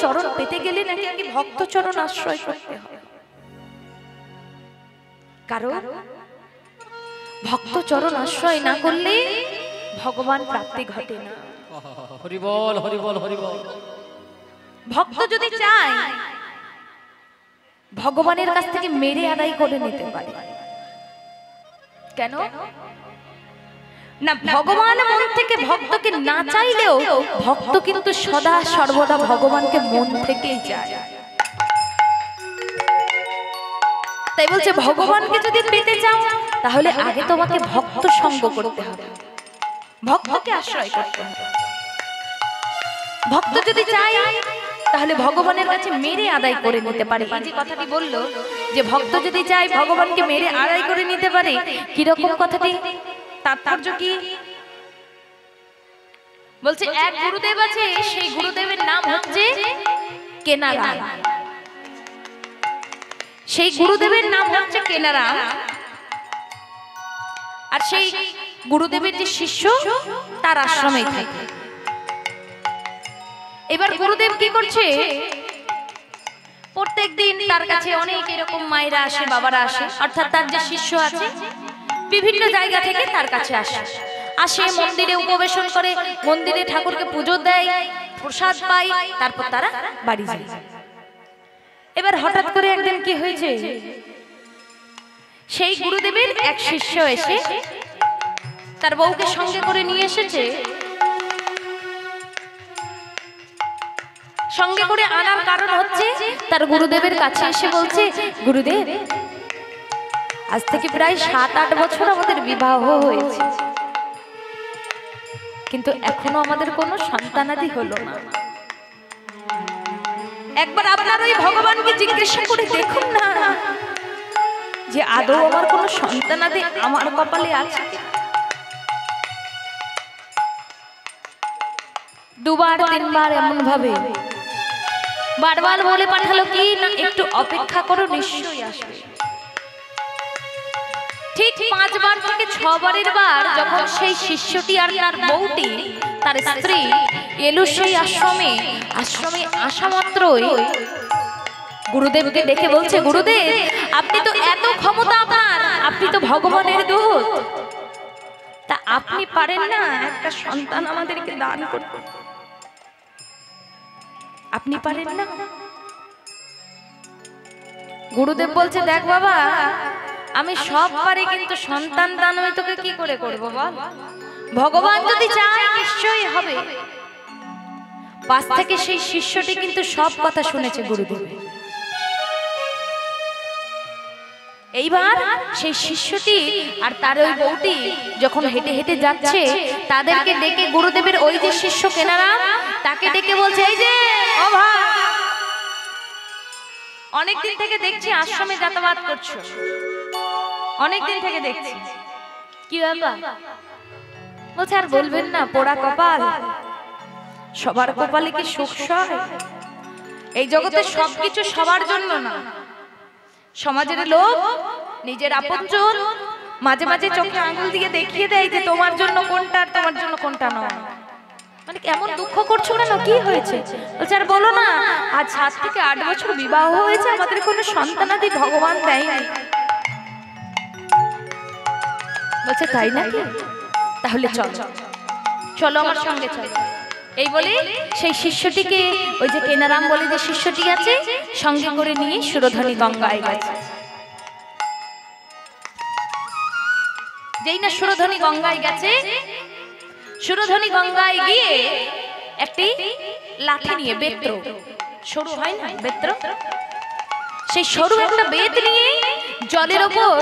চরণ পেতে গেলে নাকি আগে ভক্ত চরণ আশ্রয় করতে হয়, কারণ ভক্ত চরণ আশ্রয় না করলে ভগবান প্রাপ্তি ঘটে না। হরি বল, হরি বল, হরি বল। ভক্ত যদি চায় ভগবানের কাছ থেকে মেরে আদায় করে নিতে পারে। কেন না? ভগবান মন থেকে ভক্তকে না চাইলেও ভক্ত কিন্তু সদা সর্বদা ভগবানকে মন থেকেই চায়। তাই বলছে ভগবানকে যদি পেতে চাও তাহলে আগে তোমাকে ভক্ত সঙ্গ করতে হবে, ভক্তকে আশ্রয় করতে হবে। ভক্ত যদি চায় তাহলে ভগবানের কাছে মেরে আদায় করে নিতে পারে। এই যে কথাটি বললো যে ভক্ত যদি চায় ভগবানকে মেরে আদায় করে নিতে পারে, কিরকম কথাটি তাৎপর্য কি? বলছে এক গুরুদেব আছে, সেই গুরুদেবের নাম হচ্ছে কেনারাম। সেই গুরুদেবের নাম হচ্ছে কেনারাম, আর সেই গুরুদেবের যে শিষ্য তার আশ্রমে থাকে। এবার গুরুদেব কি করছে, প্রত্যেকদিন তার কাছে অনেক এরকম মায়েরা আসে, বাবারা আসে, অর্থাৎ তার যে শিষ্য আছে বিভিন্ন জায়গা থেকে তার কাছে আসে। মন্দিরে উপবেশন করে, মন্দিরে ঠাকুরকে পুজো দেয়, প্রসাদ পায়, তারপর তারা বাড়ি যায়। এবার হঠাৎ করে একদিন কি হয়েছে, সেই গুরুদেবের এক শিষ্য এসে তার বউকে সঙ্গে করে নিয়ে এসেছে। সঙ্গে করে আনার কারণ হচ্ছে তার গুরুদেবের কাছে এসে বলছে, গুরুদেব আজ থেকে প্রায় 7-8 বছর আমাদের বিবাহ হয়েছে, কিন্তু এখনো আমাদের কোনো সন্তানাদি হলো না। একবার আপনার ওই ভগবানকে জিজ্ঞাসা করে দেখুন না যে আদৌ আমার কোনো সন্তানাদি আমার কপালে আছে। 2-3 বার এমন ভাবে বারবার বলে পাঠালো কি না, একটু অপেক্ষা করো, নিশ্চয়ই আসবে। ঠিক 5 বার থেকে 6 বারের বার যখন সেই শিষ্যটি আর তার বউটি, তার স্ত্রী এলো সেই আশ্রমে আসা মাত্রই গুরুদেবকে ডেকে বলছে, গুরুদেব আপনি তো এত ক্ষমতা আপনার, আপনি তো ভগবানের দূত, তা আপনি পারেন না একটা সন্তান আমাদেরকে দান করতে? আপনি পারেন না? গুরুদেব বলছে, দেখ বাবা, আমি সব পারি, কিন্তু সন্তান দান আমি তোকে কি করে করবো বল? ভগবান যদি চায় নিশ্চয়ই হবে। পাশ থেকে সেই শিষ্যটি কিন্তু সব কথা শুনেছে গুরুদেব। এইবার সেই শিষ্যটি আর তার ওই বউটি যখন হেঁটে হেঁটে যাচ্ছে, তাদেরকে ডেকে গুরুদেবের ওই যে শিষ্য কেনারাম, তাকে ডেকে বলছে, এই যে ও ভাই, অনেকদিন থেকে দেখছি আশ্রমে যাতায়াত করছো, অনেকদিন থেকে দেখছি, কি ব্যাপার? বলছে, আর বলবেন না, পোড়া কপাল, সবার কপালে কি সুখ সয়? এই জগতে সবকিছু সবার জন্য না। সমাজের লোক, নিজের আপনজন মাঝে মাঝে চোখে আঙুল দিয়ে দেখিয়ে দেয় যে তোমার জন্য কোনটা আর তোমার জন্য কোনটা নয়। মানে কেমন দুঃখ করছো কেন, কি হয়েছে? বলছে, আর বলো না, আজ 7 থেকে 8 বছর বিবাহ হয়েছে, আমাদের কোনো সন্তানাদি ভগবান দেয়নি। বলছে, তাই নাকি? তাহলে চলো চলো আমার সঙ্গে চলো। এই বলে সেই শিষ্যটিকে, ওই যে কেনারাম বলে যে শিষ্যটি আছে, সঙ্গে করে নিয়ে সুরধনী গঙ্গায় গেছে। যেই না সুরধনী গঙ্গায় গেছে, সুরধনী গঙ্গায় গিয়ে একটি লাঠি নিয়ে, বেত্র, সরু হয় না বেত্র, সেই সরু একটা বেত নিয়ে জলের ওপর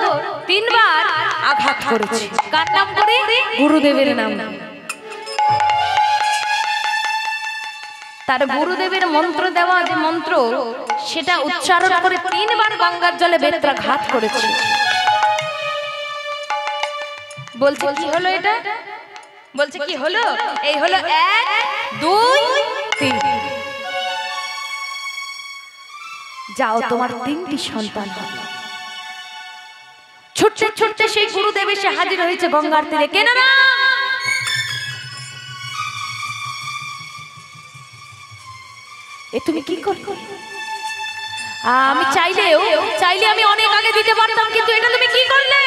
3 বার আঘাত করেছে। কার নাম করে? গুরুদেবের নাম। তার গুরুদেবের মন্ত্র দেওয়া যে মন্ত্র, সেটা উচ্চারণ করে 3 বার গঙ্গার জলে বেত্রাঘাত করেছে। বলছে, কি হলো এটা? বলছে, কি হলো? এই হলো 1, 2, 3, যাও তোমার 3টি সন্তান হবে। ছুটতে ছুটতে সেই গুরুদেব এসে হাজির হয়েছে গঙ্গার তীরে। কেনারাম, এ তুমি কি করো? আমি চাইলে আমি অনেক আগে দিতে পারতাম, কিন্তু এটা তুমি কি করলে?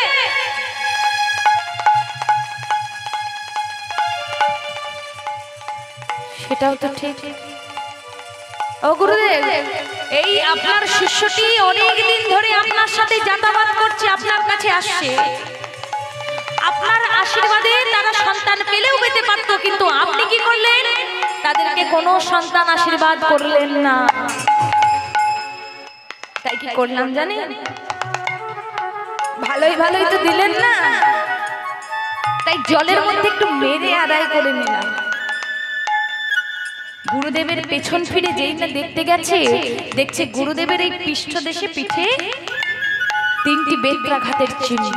সেটাও তো ঠিক। ও গুরুদেব, এই আপনার শিষ্যটি অনেক দিন ধরে আপনার সাথে যাতায়াত করছে, আপনার কাছে আসছে, আপনার আশীর্বাদে তারা সন্তান পেলেও পেতে পারত, কিন্তু আপনি কি করলেন? তাদেরকে কোনো সন্তান আশীর্বাদ করলেন না। তাই কি করলাম জানেন? ভালোই ভালোই তো দিলেন না, তাই জলের মধ্যে একটু মেরে আদায় করে নিলাম। গুরুদেবের পেছন ফিরে যেই না দেখতে গেছে, দেখছে গুরুদেবের এই পৃষ্ঠদেশে পিঠে 3টি বেত্রাঘাতের চিহ্ন।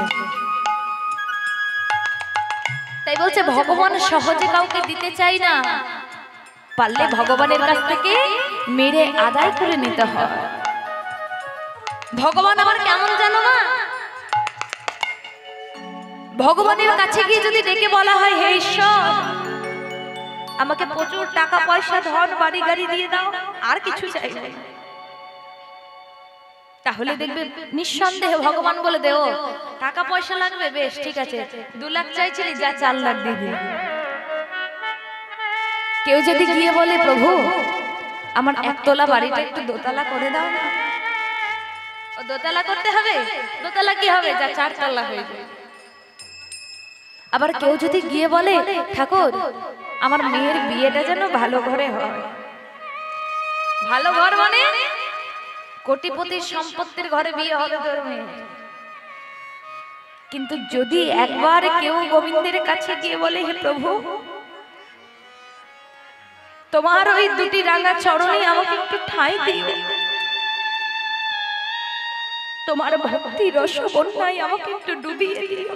তাই বলছে ভগবান সহজে কাউকে দিতে চাই না, পারলে ভগবানের কাছ থেকে মেরে আদায় করে নিতে হয়। ভগবান আবার কেমন জানো না? ভগবানের কাছে গিয়ে যদি ডেকে বলা হয়, হে ঈশ্বর আমাকে প্রচুর টাকা পয়সা ধন বাড়ি গাড়ি দিয়ে দাও, আর কিছু চাই না, তাহলে দেখবে নিঃসন্দেহে ভগবান বলে দেও টাকা পয়সা লাগবে, বেশ ঠিক আছে 2 লাখ চাইছিলি, যা 4 লাখ দিয়ে দিই। কেউ যদি গিয়ে বলে প্রভু আমার 1 তলা বাড়িটা একটু 2 তলা করে দাও না, ও 2 তলা করতে হবে, 2 তলা কি হবে, যা 4 তলা হয়ে যাবে। আবার কেউ যদি গিয়ে বলে ঠাকুর আমার মেয়ের বিয়েটা যেন ভালো ঘরে হয়, ভালো ঘর মানে কোটিপতির সম্পত্তির ঘরে বিয়ে হবে তোর মেয়ে। কিন্তু যদি একবার কেউ গোবিন্দের কাছে গিয়ে বলে হে প্রভু তোমার ওই 2টি রাঙা চরণে আমাকে একটু ঠাঁই দিও, তোমার ভক্তি রস বন্যায় আমাকে একটু ডুবিয়ে দিও,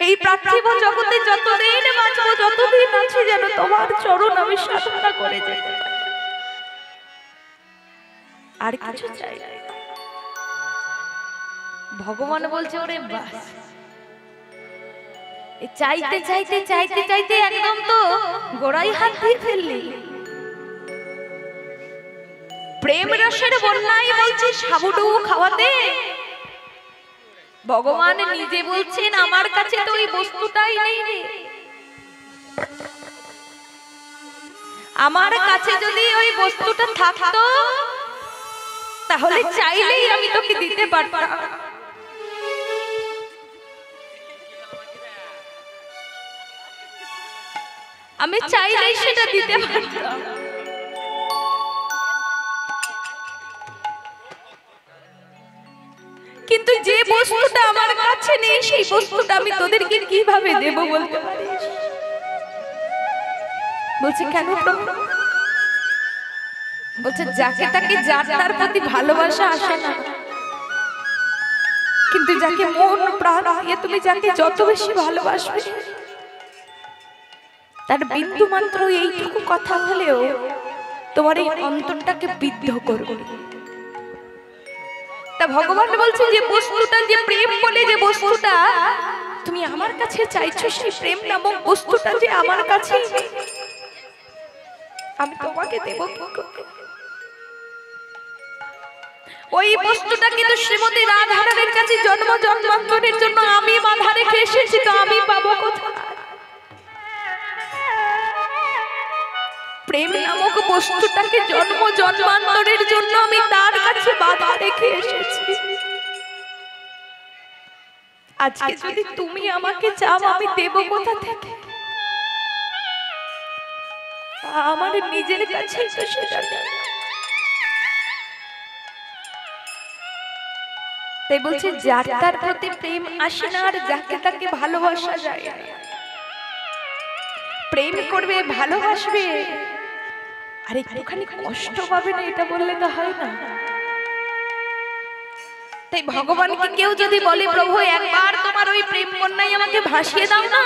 এই পার্থিব জগতে যতদিন বাঁচবো, যতদিন আছি যেন তোমার চরণ আমি সাধনা করে যেতে পারি, আর কিছু চাই না। ভগবান বলছে ওরে বাস, চাইতে চাইতে চাইতে চাইতে একদম তো গোড়াই হাত দিয়ে ফেললি। প্রেম রসের বন্যায় বলছে সাবুডুবু খাওয়াতে, ভগবান নিজে বলছেন আমার কাছে তো ওই বস্তুটাই নেই রে, আমার কাছে যদি ওই বস্তুটা থাকতো তাহলে চাইলেই আমি তোকে দিতে পারতাম, আমি চাইলেই সেটা দিতে পারতাম। কিন্তু যে বস্তুটা আমার কাছে নেই সেই বস্তুটা আমি তোদেরকে কিভাবে দেব বলতে পারিস? বলছে কেন প্রভু? বলছে যাকে তাকে যার তার প্রতি ভালোবাসা আসে না, কিন্তু যাকে মন প্রাণ দিয়ে তুমি যাকে যত বেশি ভালোবাসবে তার বিন্দু মাত্র এইটুকু কথা হলেও তোমার এই অন্তরটাকে বিদ্ধ করবে। তা ভগবান বলছে যে বস্তুটা, যে প্রেম বলে যে বস্তুটা তুমি আমার কাছে চাইছো, সেই প্রেম নামক বস্তুটা যে আমার কাছে, আমি তোমাকে দেব কি করে? ওই বস্তুটা কিন্তু শ্রীমতী রাধারানীর কাছে জন্ম জন্মান্তরের জন্য আমি বাধা রেখে এসেছি, তো আমি পাবো কোথায়? প্রেম নামক বস্তুটাকে জন্ম জন্মান্তরের জন্য আমি তার কাছে বাধা রেখে এসেছি। আজকে যদি তুমি আমাকে চাও আমি দেব কোথা থেকে? আমার নিজের কাছে তো সেটা নেই। তাই বলছে যার তার প্রতি প্রেম আসে না, আর যাকে তাকে ভালোবাসা যায় না। প্রেম করবে, ভালোবাসবে, আর একটুখানি কষ্ট পাবে না, এটা বললে তো হয় না। তাই ভগবানকে কেউ যদি বলে প্রভু একবার তোমার ওই প্রেম বন্যায় আমাকে ভাসিয়ে দাও না,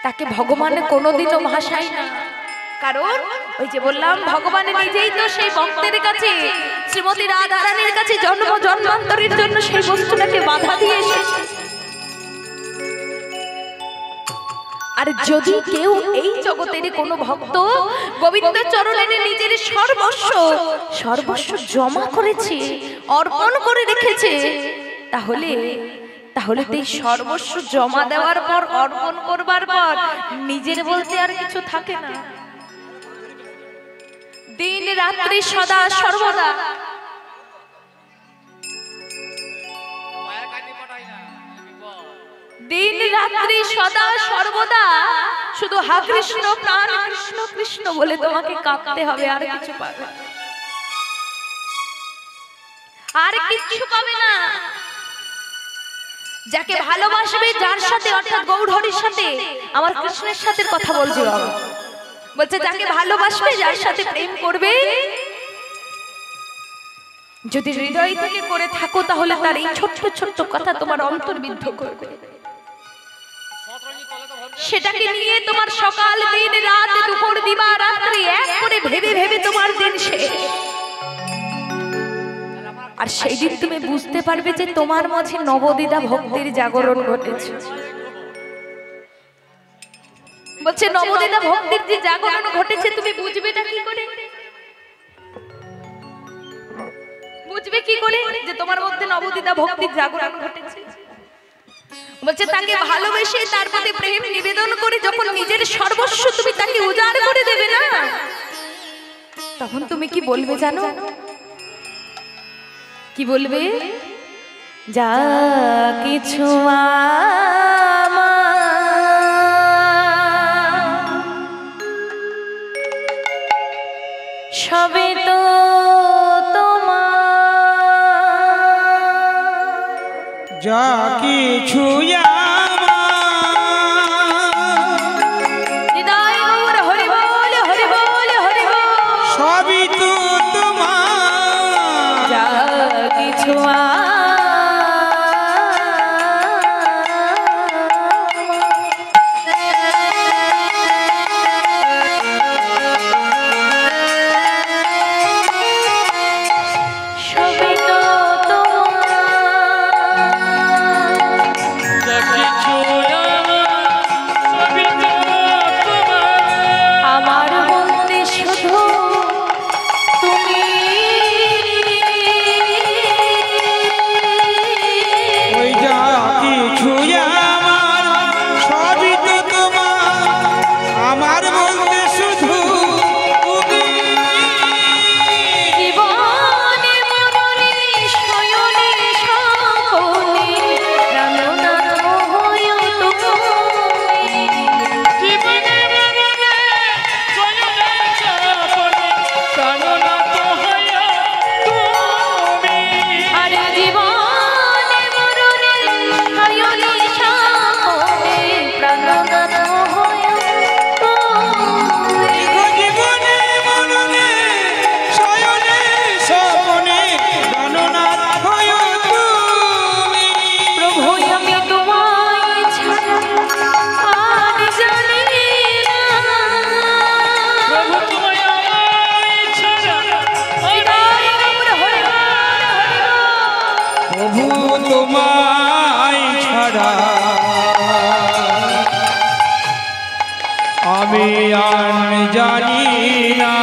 তাকে ভগবান কোনোদিনও ভাসায় না। কারণ ওই যে বললাম ভগবান নিজেই তো সেই ভক্তের কাছে, শ্রীমতী রাধারানীর কাছে জন্ম জন্মান্তরের জন্য সেই বস্তুটাকে বাধা দিয়ে এসেছে। আর যদি কেউ এই জগতের কোনো ভক্ত গোবিন্দ চরণে নিজের সর্বস্ব জমা করেছে, অর্পণ করে রেখেছে, তাহলে এই সর্বস্ব জমা দেওয়ার পর, অর্পণ করবার পর নিজের বলতে আর কিছু থাকে না। দিন রাত্রি সদা সর্বদা দিন রাত্রি সদা সর্বদা শুধু হা কৃষ্ণ, প্রাণ কৃষ্ণ কৃষ্ণ বলে তোমাকে কাঁদতে হবে, আর কিছু পাবে না, আর কিছু পাবে না। যাকে ভালোবাসবে, যার সাথে, অর্থাৎ গৌরহরির সাথে, আমার কৃষ্ণের সাথে কথা বলছে বাবা, বলছে যাকে ভালোবাসবে, যার সাথে প্রেম করবে, যদি হৃদয় থেকে করে থাকো, তাহলে তার এই ছোট্ট ছোট্ট কথা তোমার অন্তর্বিদ্ধ করবে। সেটাকে নিয়ে তোমার সকাল, দিন, রাত, দুপুর, দিবা রাত্রি এক করে ভেবে ভেবে তোমার দিন শেষ। আর সেই দিন তুমি বুঝতে পারবে যে তোমার মাঝে নবদিদা ভক্তির জাগরণ ঘটেছে। বলছে নবদিদা ভক্তির যে জাগরণ ঘটেছে, তুমি বুঝবেটা কি করে? বুঝবে কি করে যে তোমার মধ্যে নবদিদা ভক্তির জাগরণ ঘটেছে? বলছে তাকে ভালোবেসে, তার প্রতি প্রেম নিবেদন করে যখন নিজের সর্বস্ব তুমি তাকে উজাড় করে দেবে না, তখন তুমি কি বলবে জানো? কি বলবে? যা কিছু সবে তো তোমার, যা কিছু সবই তো তোমার, যা কিছু তোমায় ছাড়া আমি আর জানি না।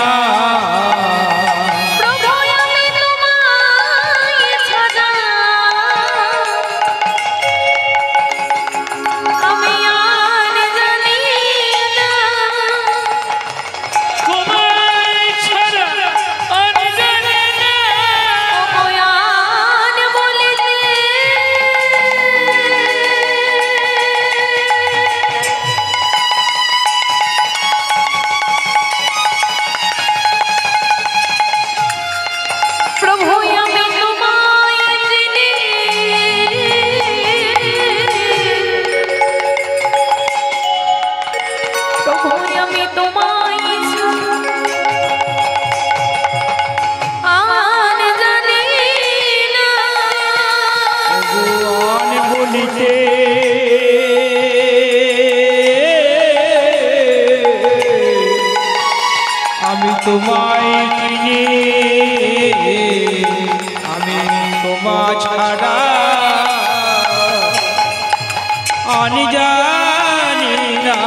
আমি তোমায় চিনি, আমি তোমা ছাড়া আমি জানি না।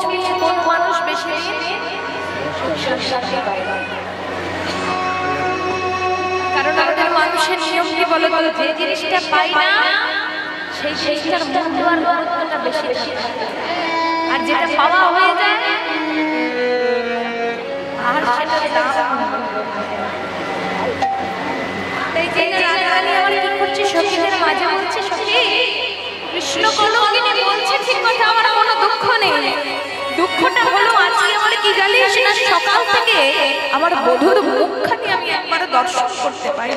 ছুঁয়ে কোন মানুষ বেশি শান্তি পায় না। কারণ আমাদের মানুষের নিয়ম কি বলো তো, যে জিনিসটা পাই না সেই জিনিসটার মূল্য আর গুরুত্বটা বেশি থাকে, আর যেটা পাওয়া হয়ে যায় আর সেটার দাম। তাই যে রানী আমার কি করছে, সখীদের মাঝে বলছে, সখী কৃষ্ণ কলঙ্কিনী বলছে ঠিক কথা, আমার কোনো দুঃখ নেই। দুঃখটা হলো আজকে আমার কি জানিস না, সকাল থেকে আমার বধূর মুখখানি আমি একবার দর্শন করতে পারি।